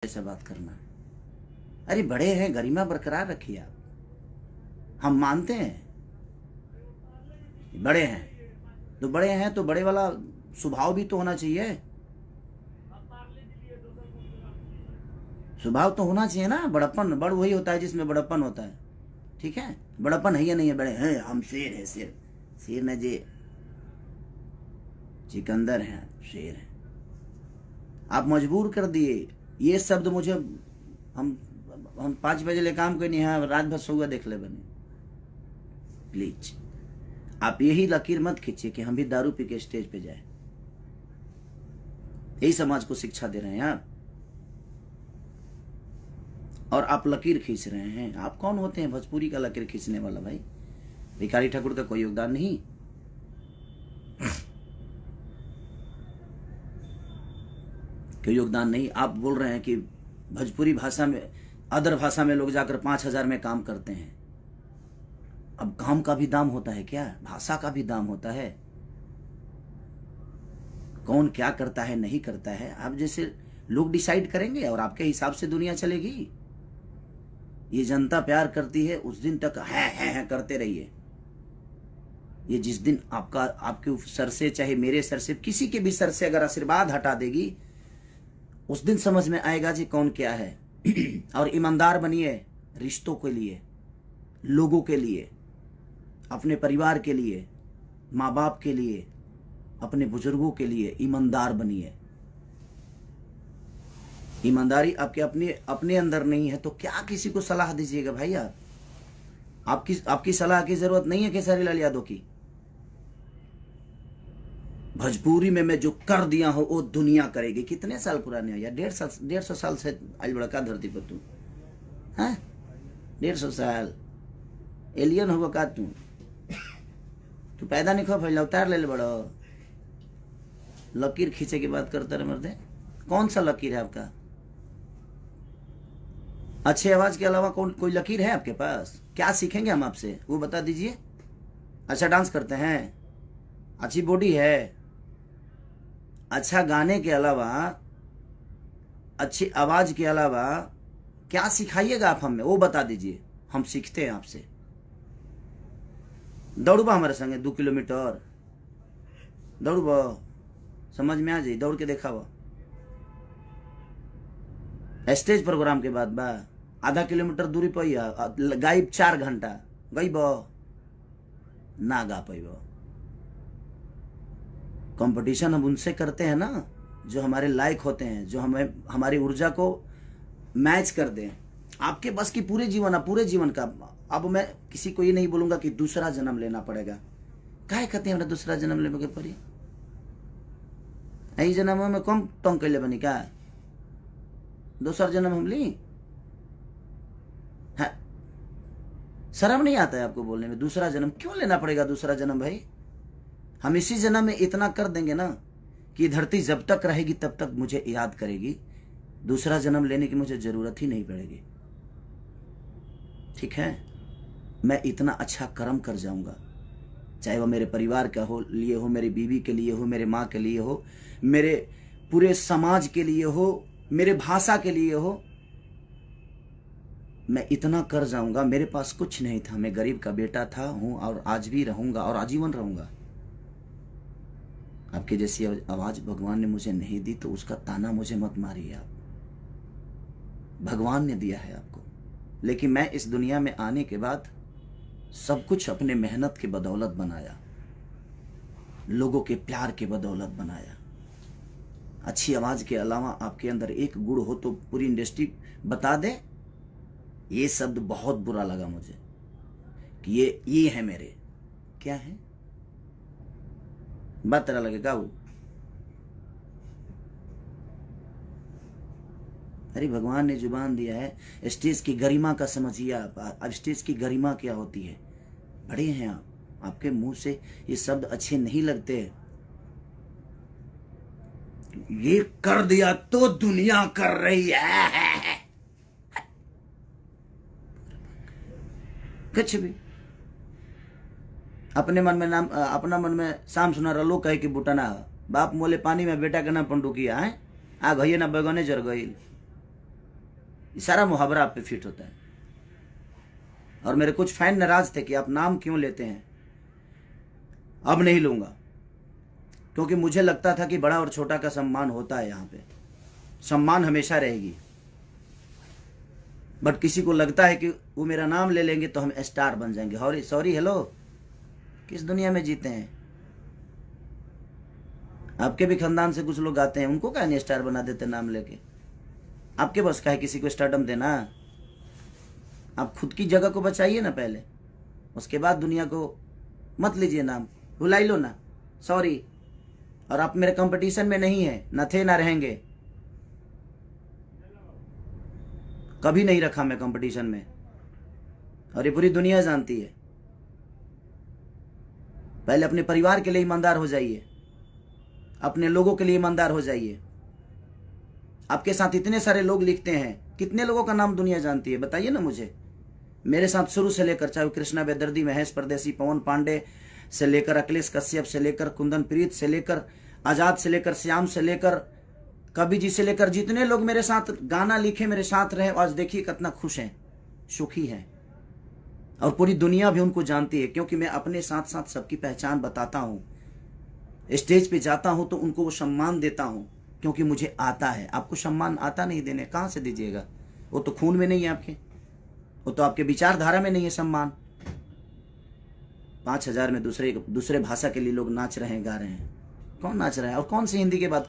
ऐसा बात करना। अरे बड़े हैं, गरिमा बरकरार रखिए आप। हम मानते हैं बड़े हैं, तो बड़े हैं तो बड़े वाला स्वभाव भी तो होना चाहिए। स्वभाव तो होना चाहिए ना। बड़प्पन, बड़ वही होता है जिसमें बड़प्पन होता है। ठीक है, बड़प्पन है या नहीं है? बड़े हैं, हम शेर है, शेर। शेर न जे सिकंदर हैं, शेर हैं। आप मजबूर कर दिए ये शब्द मुझे। हम 5 बजे ले काम करनी है, रात भर सोगा देख ले बने। प्लीज आप यही लकीर मत खींचिए कि हम भी दारू पी के स्टेज पे जाए। यही समाज को शिक्षा दे रहे हैं आप, और आप लकीर खींच रहे हैं। आप कौन होते हैं भोजपुरी का लकीर खींचने वाला? भाई भिखारी ठाकुर का कोई योगदान नहीं। कोई योगदान नहीं। आप बोल रहे हैं कि भोजपुरी भाषा में, अदर भाषा में लोग जाकर 5,000 में काम करते हैं। अब काम का भी दाम होता है क्या? भाषा का भी दाम होता है। कौन क्या करता है नहीं करता है, आप जैसे लोग डिसाइड करेंगे और आपके हिसाब से दुनिया चलेगी। ये जनता प्यार करती है, उस दिन तक है करते रहिए। ये जिस दिन आपके सर से, चाहे मेरे सर से, किसी के भी सर से अगर आशीर्वाद हटा देगी, उस दिन समझ में आएगा जी कौन क्या है। और ईमानदार बनिए रिश्तों के लिए, लोगों के लिए, अपने परिवार के लिए, माँ बाप के लिए, अपने बुजुर्गों के लिए ईमानदार बनिए। ईमानदारी आपके अपने अंदर नहीं है तो क्या किसी को सलाह दीजिएगा भाई? आपकी सलाह की जरूरत नहीं है केसरी लाल यादव की। भोजपुरी में मैं जो कर दिया हूं वो दुनिया करेगी। कितने साल पुराने हो यार? 150 साल से आज बड़का धरती पर तू है। 150 साल एलियन होगा का तू पैदा नहीं खो फैला उतार ले बड़ो। लकीर खींचे की बात करता रहे मर्दे। कौन सा लकीर है आपका? अच्छे आवाज के अलावा कोई लकीर है आपके पास? क्या सीखेंगे हम आपसे, वो बता दीजिए। अच्छा डांस करते हैं, अच्छी बॉडी है, अच्छा गाने के अलावा, अच्छी आवाज के अलावा क्या सिखाइएगा आप हमें, वो बता दीजिए। हम सीखते हैं आपसे। दौड़बा हमारे संगे 2 किलोमीटर दौड़बा, समझ में आ जाए, दौड़ के देखा वो स्टेज प्रोग्राम के बाद बा 0.5 किलोमीटर दूरी पर गायब 4 घंटा गईब ना गा पैब। कंपटीशन हम उनसे करते हैं ना जो हमारे लायक होते हैं, जो हमें हमारी ऊर्जा को मैच कर दें। आपके बस की पूरे जीवन का। अब मैं किसी को ये नहीं बोलूंगा कि दूसरा जन्म लेना पड़ेगा। काहे कहते हैं हमरा दूसरा जन्म लेने के पड़ी? यही जन्म में कम तंग कैले बनी का? दूसरा जन्म हम ली है? शर्म नहीं आता है आपको बोलने में? दूसरा जन्म क्यों लेना पड़ेगा? दूसरा जन्म भाई हम इसी जन्म में इतना कर देंगे ना कि धरती जब तक रहेगी तब तक मुझे याद करेगी। दूसरा जन्म लेने की मुझे जरूरत ही नहीं पड़ेगी। ठीक है, मैं इतना अच्छा कर्म कर जाऊंगा, चाहे वो मेरे परिवार का लिए हो, मेरी बीवी के लिए हो, मेरे माँ के लिए हो, मेरे पूरे समाज के लिए हो, मेरे भाषा के लिए हो। मैं इतना कर जाऊंगा। मेरे पास कुछ नहीं था, मैं गरीब का बेटा था, हूं और आज भी रहूंगा और आजीवन रहूंगा। आपके जैसी आवाज भगवान ने मुझे नहीं दी तो उसका ताना मुझे मत मारिए आप। भगवान ने दिया है आपको, लेकिन मैं इस दुनिया में आने के बाद सब कुछ अपने मेहनत के बदौलत बनाया, लोगों के प्यार के बदौलत बनाया। अच्छी आवाज के अलावा आपके अंदर एक गुण हो तो पूरी इंडस्ट्री बता दे। ये शब्द बहुत बुरा लगा मुझे कि ये है मेरे। क्या है? बात तरह लगेगा वो। अरे भगवान ने जुबान दिया है। स्टेज की गरिमा का समझिए आप। अब स्टेज की गरिमा क्या होती है? बड़े हैं आप, आपके मुंह से ये शब्द अच्छे नहीं लगते। ये कर दिया तो दुनिया कर रही है। कुछ भी अपने मन में नाम, अपना मन में शाम सुना रलो कहे कि बुटना बाप मोले पानी में बेटा के नाम पंडुकिया है। आ गई ना बैगने जर गई। ये सारा मुहावरा आप पे फिट होता है। और मेरे कुछ फैन नाराज थे कि आप नाम क्यों लेते हैं। अब नहीं लूंगा, क्योंकि मुझे लगता था कि बड़ा और छोटा का सम्मान होता है, यहाँ पे सम्मान हमेशा रहेगी। बट किसी को लगता है कि वो मेरा नाम ले लेंगे तो हम स्टार बन जाएंगे। सॉरी हेलो, किस दुनिया में जीते हैं? आपके भी खानदान से कुछ लोग आते हैं, उनको क्या नहीं स्टार बना देते नाम लेके? आपके बस का है किसी को स्टारडम देना? आप खुद की जगह को बचाइए ना पहले, उसके बाद दुनिया को मत लीजिए नाम, भुलाई लो ना। सॉरी, और आप मेरे कंपटीशन में नहीं है, न थे ना रहेंगे, कभी नहीं रखा मैं कंपटीशन में, और ये पूरी दुनिया जानती है। पहले अपने परिवार के लिए ईमानदार हो जाइए, अपने लोगों के लिए ईमानदार हो जाइए। आपके साथ इतने सारे लोग लिखते हैं, कितने लोगों का नाम दुनिया जानती है बताइए ना मुझे। मेरे साथ शुरू से लेकर, चाहे कृष्णा बेदर्दी, महेश परदेसी, पवन पांडे से लेकर अखिलेश कश्यप से लेकर कुंदन प्रीत से लेकर आजाद से लेकर श्याम से लेकर कवि जी से लेकर, जितने लोग मेरे साथ गाना लिखे, मेरे साथ रहे, आज देखिए कितना खुश हैं, सुखी हैं। और पूरी दुनिया भी उनको जानती है, क्योंकि मैं अपने साथ साथ सबकी पहचान बताता हूं। स्टेज पे जाता हूं तो उनको वो सम्मान देता हूं, क्योंकि मुझे आता है। आपको सम्मान आता नहीं देने, कहां से दीजिएगा? वो तो खून में नहीं है आपके, वो तो आपके विचारधारा में नहीं है सम्मान। 5000 में दूसरे भाषा के लिए लोग नाच रहे हैं, गा रहे हैं। कौन नाच रहा है? और कौन सी हिंदी के बात